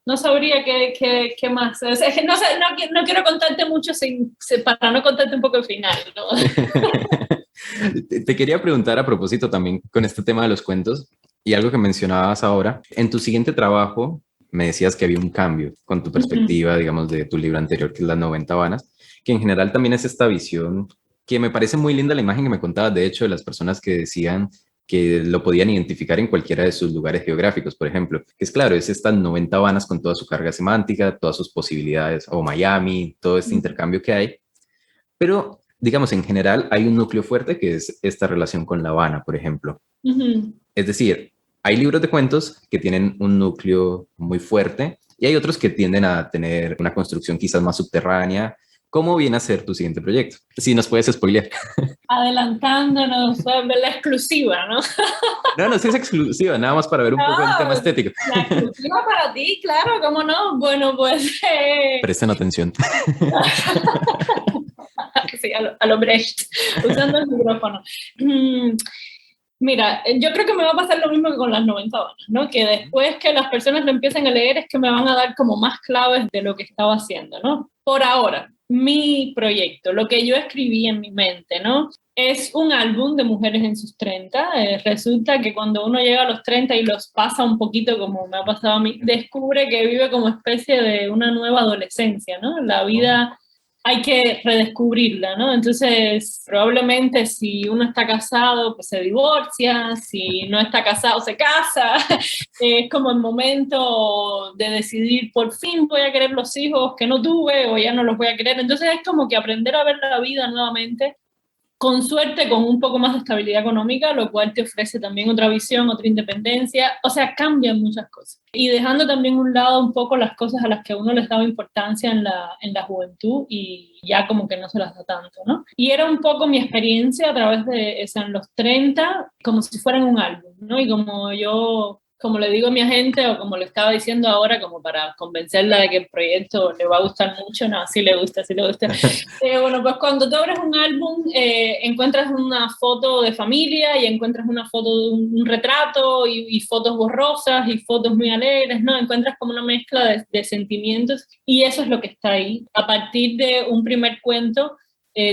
Speaker 2: no sabría qué más. O sea, es que no, sé, no quiero contarte mucho para no contarte un poco el final, ¿no?
Speaker 1: Te quería preguntar a propósito también con este tema de los cuentos y algo que mencionabas ahora. En tu siguiente trabajo me decías que había un cambio con tu perspectiva, digamos, de tu libro anterior, que es Las 90 Habanas, que en general también es esta visión que me parece muy linda la imagen que me contabas, de hecho, de las personas que decían que lo podían identificar en cualquiera de sus lugares geográficos, por ejemplo, que es claro, es estas 90 Habanas con toda su carga semántica, todas sus posibilidades, o Miami, todo este intercambio que hay, pero digamos, en general hay un núcleo fuerte que es esta relación con La Habana, por ejemplo. Es decir, hay libros de cuentos que tienen un núcleo muy fuerte y hay otros que tienden a tener una construcción quizás más subterránea. ¿Cómo viene a ser tu siguiente proyecto? Si nos puedes spoilear.
Speaker 2: Adelantándonos, la exclusiva, ¿no?
Speaker 1: No, si es exclusiva, nada más para ver un poco el tema estético.
Speaker 2: La exclusiva para ti, claro, ¿cómo no? Bueno, pues...
Speaker 1: Presten atención.
Speaker 2: Sí, a lo Brecht, usando el micrófono. Mira, yo creo que me va a pasar lo mismo que con las 90 Habanas, ¿no? Que después que las personas lo empiecen a leer es que me van a dar como más claves de lo que estaba haciendo, ¿no? Por ahora, mi proyecto, lo que yo escribí en mi mente, ¿no? Es un álbum de mujeres en sus 30. Resulta que cuando uno llega a los 30 y los pasa un poquito como me ha pasado a mí, descubre que vive como especie de una nueva adolescencia, ¿no? La vida hay que redescubrirla, ¿no? Entonces, probablemente si uno está casado, pues se divorcia, si no está casado, se casa. Es como el momento de decidir, por fin voy a querer los hijos que no tuve o ya no los voy a querer. Entonces es como que aprender a ver la vida nuevamente, con suerte, con un poco más de estabilidad económica, lo cual te ofrece también otra visión, otra independencia, o sea, cambian muchas cosas. Y dejando también a un lado un poco las cosas a las que uno les daba importancia en la juventud y ya como que no se las da tanto, ¿no? Y era un poco mi experiencia a través de eso, en los 30, como si fueran un álbum, ¿no? Y como yo como le digo a mi agente, o como le estaba diciendo ahora, como para convencerla de que el proyecto le va a gustar mucho, no, sí le gusta, sí le gusta. Bueno, pues cuando tú abres un álbum, encuentras una foto de familia y encuentras una foto de un retrato y fotos borrosas y fotos muy alegres, ¿no? Encuentras como una mezcla de sentimientos y eso es lo que está ahí. A partir de un primer cuento,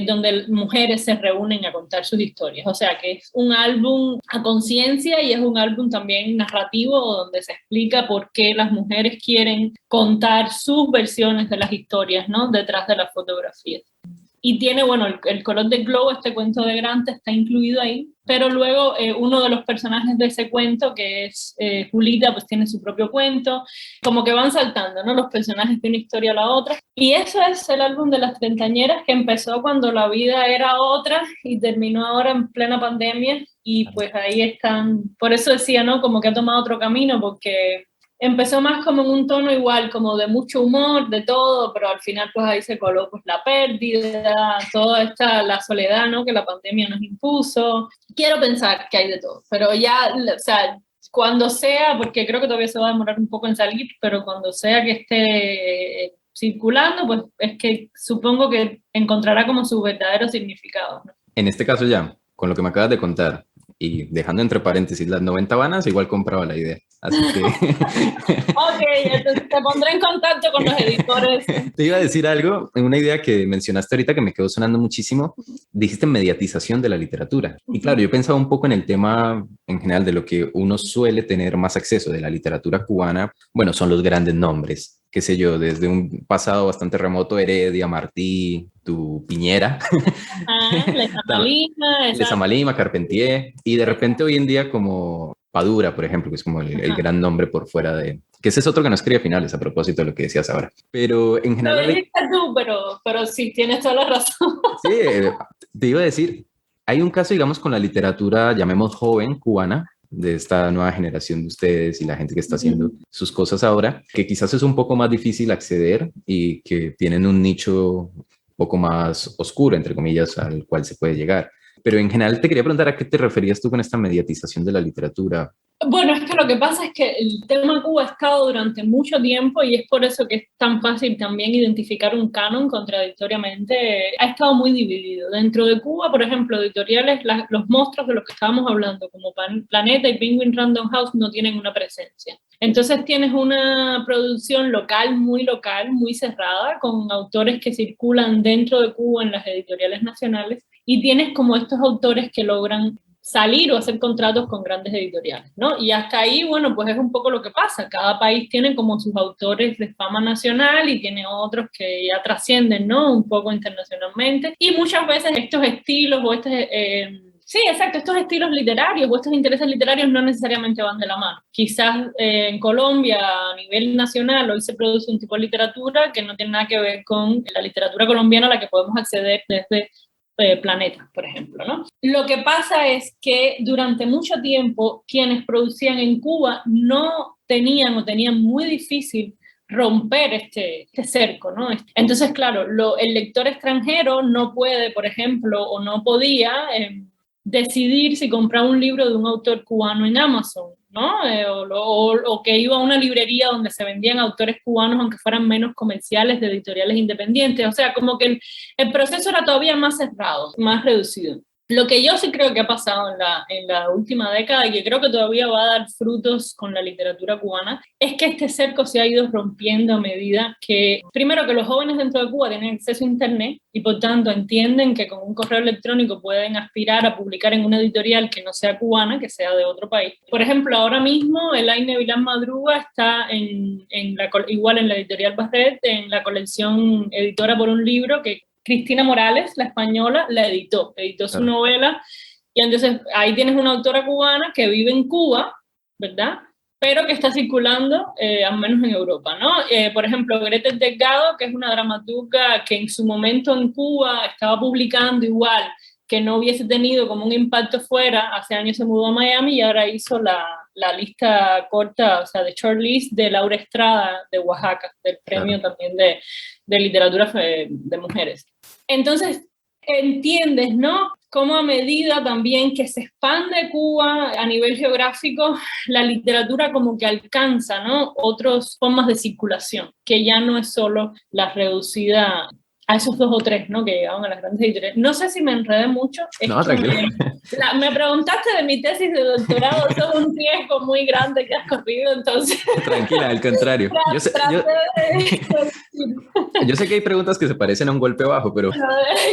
Speaker 2: donde mujeres se reúnen a contar sus historias. O sea, que es un álbum a conciencia y es un álbum también narrativo donde se explica por qué las mujeres quieren contar sus versiones de las historias, ¿no? Detrás de las fotografías. Y tiene, bueno, el color del globo, este cuento de Grant está incluido ahí, pero luego uno de los personajes de ese cuento, que es Julita, pues tiene su propio cuento, como que van saltando, ¿no? Los personajes de una historia a la otra. Y eso es el álbum de las treintañeras, que empezó cuando la vida era otra y terminó ahora en plena pandemia. Y pues ahí están, por eso decía, ¿no? Como que ha tomado otro camino, porque empezó más como en un tono igual, como de mucho humor, de todo, pero al final pues ahí se coló pues la pérdida, toda esta, la soledad, ¿no? Que la pandemia nos impuso. Quiero pensar que hay de todo, pero ya, o sea, cuando sea, porque creo que todavía se va a demorar un poco en salir, pero cuando sea que esté circulando, pues es que supongo que encontrará como su verdadero significado, ¿no?
Speaker 1: En este caso ya, con lo que me acabas de contar, y dejando entre paréntesis las 90 vanas, igual compraba la idea. Así que...
Speaker 2: Ok, entonces te pondré en contacto con los editores.
Speaker 1: Te iba a decir algo, en una idea que mencionaste ahorita que me quedó sonando muchísimo, dijiste mediatización de la literatura. Y claro, yo pensaba un poco en el tema en general de lo que uno suele tener más acceso de la literatura cubana. Bueno, son los grandes nombres, qué sé yo, desde un pasado bastante remoto, Heredia, Martí, tu Piñera.
Speaker 2: Lezama Lima,
Speaker 1: Lezama Lima, Carpentier, y de repente hoy en día como Padura, por ejemplo, que es como el gran nombre por fuera de... Que ese es otro que no escribe finales, a propósito de lo que decías ahora. Pero en
Speaker 2: Lo
Speaker 1: general...
Speaker 2: dijiste tú, pero sí, tienes toda la razón.
Speaker 1: Sí, te iba a decir, hay un caso, digamos, con la literatura, llamemos joven, cubana, de esta nueva generación de ustedes y la gente que está haciendo sus cosas ahora, que quizás es un poco más difícil acceder y que tienen un nicho un poco más oscuro, entre comillas, al cual se puede llegar. Pero en general te quería preguntar a qué te referías tú con esta mediatización de la literatura.
Speaker 2: Bueno, es que lo que pasa es que el tema Cuba ha estado durante mucho tiempo y es por eso que es tan fácil también identificar un canon contradictoriamente. Ha estado muy dividido. Dentro de Cuba, por ejemplo, editoriales, los monstruos de los que estábamos hablando, como Planeta y Penguin Random House, no tienen una presencia. Entonces tienes una producción local, muy cerrada, con autores que circulan dentro de Cuba en las editoriales nacionales, y tienes como estos autores que logran salir o hacer contratos con grandes editoriales, ¿no? Y hasta ahí, bueno, pues es un poco lo que pasa. Cada país tiene como sus autores de fama nacional y tiene otros que ya trascienden, ¿no? Un poco internacionalmente. Y muchas veces estos estilos o sí, exacto, estos estilos literarios o estos intereses literarios no necesariamente van de la mano. Quizás en Colombia, a nivel nacional, hoy se produce un tipo de literatura que no tiene nada que ver con la literatura colombiana a la que podemos acceder desde Planeta, por ejemplo, ¿no? Lo que pasa es que durante mucho tiempo quienes producían en Cuba no tenían o tenían muy difícil romper este cerco, ¿no? Entonces, claro, el lector extranjero no puede, por ejemplo, o no podía decidir si comprar un libro de un autor cubano en Amazon, ¿no? O que iba a una librería donde se vendían autores cubanos, aunque fueran menos comerciales, de editoriales independientes. O sea, como que el proceso era todavía más cerrado, más reducido. Lo que yo sí creo que ha pasado en la última década y que creo que todavía va a dar frutos con la literatura cubana es que este cerco se ha ido rompiendo a medida que, primero, que los jóvenes dentro de Cuba tienen acceso a Internet y por tanto entienden que con un correo electrónico pueden aspirar a publicar en una editorial que no sea cubana, que sea de otro país. Por ejemplo, ahora mismo Elaine Vilán Madruga está igual en la editorial Barret, en la colección Editora por un libro que Cristina Morales, la española, la editó su novela, y entonces ahí tienes una autora cubana que vive en Cuba, ¿verdad? Pero que está circulando, al menos en Europa, ¿no? Por ejemplo, Gretel Delgado, que es una dramaturga que en su momento en Cuba estaba publicando igual, que no hubiese tenido como un impacto fuera, hace años se mudó a Miami y ahora hizo la lista corta, o sea, de shortlist de Laura Estrada de Oaxaca, del premio también de literatura de mujeres. Entonces, entiendes, ¿no? Cómo a medida también que se expande Cuba a nivel geográfico, la literatura como que alcanza, ¿no? Otras formas de circulación, que ya no es solo la reducida a esos 2 o 3, ¿no? Que llegaban a las grandes editoriales. No sé si me enredé mucho.
Speaker 1: No, tranquilo.
Speaker 2: Me preguntaste de mi tesis de doctorado, eso es un riesgo muy grande que has corrido, entonces...
Speaker 1: Tranquila, al contrario. Yo sé que hay preguntas que se parecen a un golpe bajo, pero...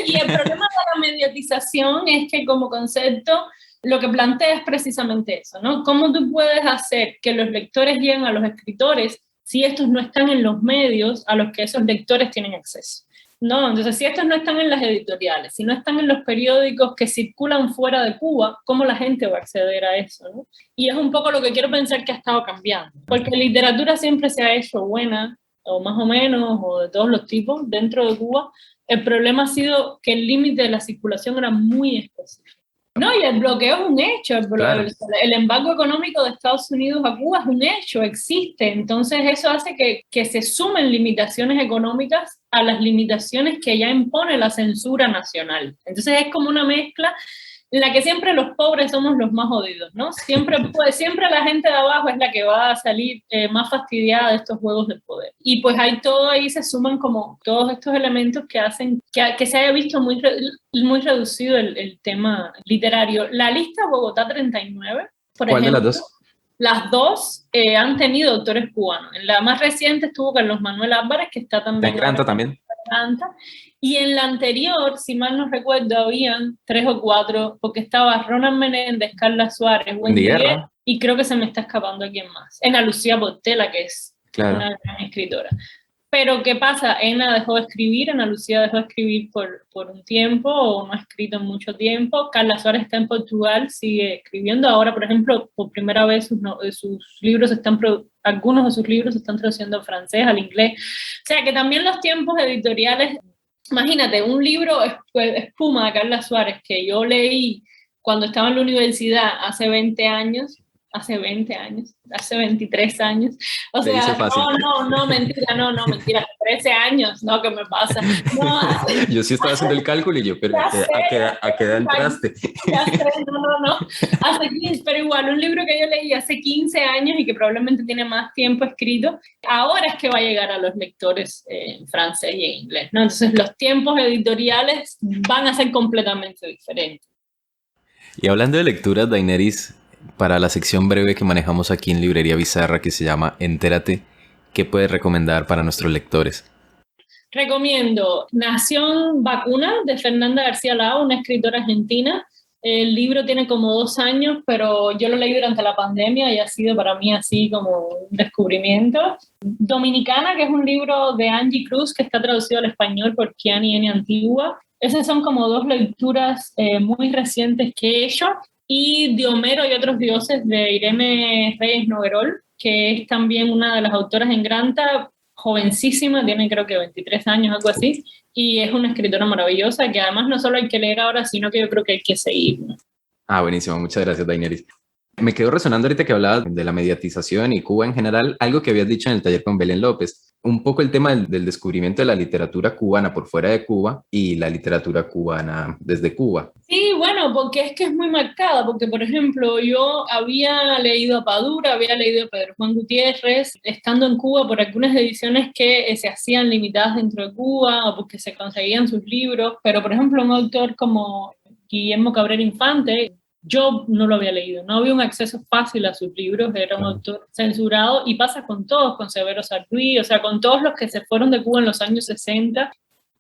Speaker 2: Y el problema de la mediatización es que como concepto lo que plantea es precisamente eso, ¿no? ¿Cómo tú puedes hacer que los lectores lleguen a los escritores si estos no están en los medios a los que esos lectores tienen acceso? No, entonces si estos no están en las editoriales, si no están en los periódicos que circulan fuera de Cuba, ¿cómo la gente va a acceder a eso, no? Y es un poco lo que quiero pensar que ha estado cambiando, porque la literatura siempre se ha hecho buena, o más o menos, o de todos los tipos, dentro de Cuba. El problema ha sido que el límite de la circulación era muy específico. No, y el bloqueo es un hecho,
Speaker 1: Claro.
Speaker 2: el embargo económico de Estados Unidos a Cuba es un hecho, existe. Entonces eso hace que se sumen limitaciones económicas a las limitaciones que ya impone la censura nacional. Entonces es como una mezcla en la que siempre los pobres somos los más jodidos, ¿no? Siempre, pues, siempre la gente de abajo es la que va a salir más fastidiada de estos juegos de poder. Y pues hay todo ahí, se suman como todos estos elementos que hacen que se haya visto muy reducido el tema literario. La lista Bogotá 39, por
Speaker 1: ¿Cuál
Speaker 2: ejemplo,
Speaker 1: de las dos?
Speaker 2: las dos han tenido autores cubanos. En la más reciente estuvo Carlos Manuel Álvarez, que está también...
Speaker 1: ¿Te encanta también?
Speaker 2: Y en la anterior, si mal no recuerdo, habían 3 o 4, porque estaba Ronald Menéndez, Carla Suárez, Wendy Guerra, y creo que se me está escapando alguien más. Ana Lucía Portela, que es una gran escritora. Pero ¿qué pasa? Ana dejó de escribir, Ana Lucía dejó de escribir por un tiempo, o no ha escrito en mucho tiempo. Carla Suárez está en Portugal, sigue escribiendo. Ahora, por ejemplo, por primera vez sus libros algunos de sus libros se están traduciendo al francés, al inglés. O sea que también los tiempos editoriales, imagínate, un libro Espuma de Carla Suárez que yo leí cuando estaba en la universidad hace 20 años, hace 23 años. O sea, no, mentira, 13 años, no, ¿qué me pasa? No,
Speaker 1: yo sí estaba haciendo el cálculo y yo, pero ¿a qué edad entraste?
Speaker 2: Ya sé, no. Hace 15, pero igual, un libro que yo leí hace 15 años y que probablemente tiene más tiempo escrito, ahora es que va a llegar a los lectores en francés y en inglés, ¿no? Entonces los tiempos editoriales van a ser completamente diferentes.
Speaker 1: Y hablando de lecturas, Daenerys, para la sección breve que manejamos aquí en Librería Bizarra, que se llama Entérate, ¿qué puedes recomendar para nuestros lectores?
Speaker 2: Recomiendo Nación Vacuna de Fernanda García Lao, una escritora argentina. El libro tiene como 2 años, pero yo lo leí durante la pandemia y ha sido para mí así como un descubrimiento. Dominicana, que es un libro de Angie Cruz, que está traducido al español por Kiani N. Antigua. Esas son como 2 lecturas muy recientes que he hecho. Y de Homero y otros dioses de Irene Reyes Noguerol, que es también una de las autoras en Granta, jovencísima, tiene creo que 23 años, algo así, y es una escritora maravillosa que además no solo hay que leer ahora, sino que yo creo que hay que seguir, ¿no?
Speaker 1: Buenísimo, muchas gracias, Daenerys. Me quedó resonando ahorita que hablabas de la mediatización y Cuba en general, algo que habías dicho en el taller con Belén López, un poco el tema del descubrimiento de la literatura cubana por fuera de Cuba y la literatura cubana desde Cuba.
Speaker 2: Sí, bueno, porque es que es muy marcada, porque por ejemplo yo había leído a Padura, había leído a Pedro Juan Gutiérrez, estando en Cuba por algunas ediciones que se hacían limitadas dentro de Cuba o porque se conseguían sus libros, pero por ejemplo un autor como Guillermo Cabrera Infante, yo no lo había leído, no había un acceso fácil a sus libros, era un autor censurado, y pasa con todos, con Severo Sarduí, o sea, con todos los que se fueron de Cuba en los años 60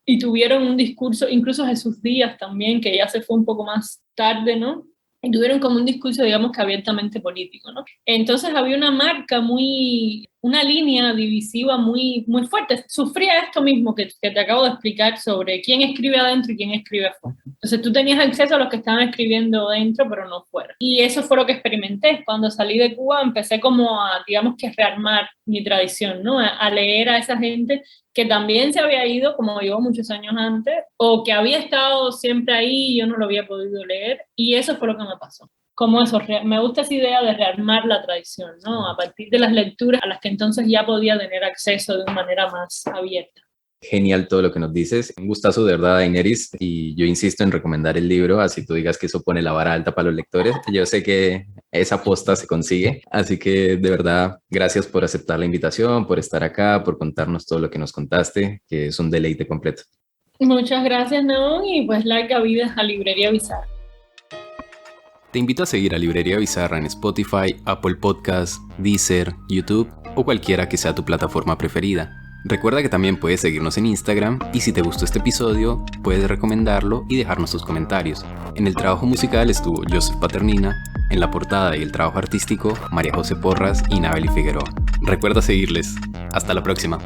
Speaker 2: y tuvieron un discurso, incluso Jesús Díaz también, que ya se fue un poco más tarde, ¿no? Y tuvieron como un discurso, digamos que abiertamente político, ¿no? Entonces había una marca una línea divisiva muy, muy fuerte. Sufría esto mismo que te acabo de explicar sobre quién escribe adentro y quién escribe afuera. Entonces tú tenías acceso a los que estaban escribiendo dentro, pero no fuera. Y eso fue lo que experimenté. Cuando salí de Cuba empecé como a, digamos que rearmar mi tradición, ¿no? A leer a esa gente que también se había ido, como yo, muchos años antes, o que había estado siempre ahí y yo no lo había podido leer, y eso fue lo que me pasó. Como eso, me gusta esa idea de rearmar la tradición, ¿no? A partir de las lecturas a las que entonces ya podía tener acceso de una manera más abierta.
Speaker 1: Genial todo lo que nos dices. Un gustazo de verdad, Daenerys, y yo insisto en recomendar el libro, así tú digas que eso pone la vara alta para los lectores. Yo sé que esa posta se consigue, así que de verdad, gracias por aceptar la invitación, por estar acá, por contarnos todo lo que nos contaste, que es un deleite completo.
Speaker 2: Muchas gracias, Naón, y pues larga vida a Librería Bizarra.
Speaker 1: Te invito a seguir a Librería Bizarra en Spotify, Apple Podcasts, Deezer, YouTube o cualquiera que sea tu plataforma preferida. Recuerda que también puedes seguirnos en Instagram y si te gustó este episodio, puedes recomendarlo y dejarnos tus comentarios. En el trabajo musical estuvo Joseph Paternina, en la portada y el trabajo artístico María José Porras y Nabeli Figueroa. Recuerda seguirles. Hasta la próxima.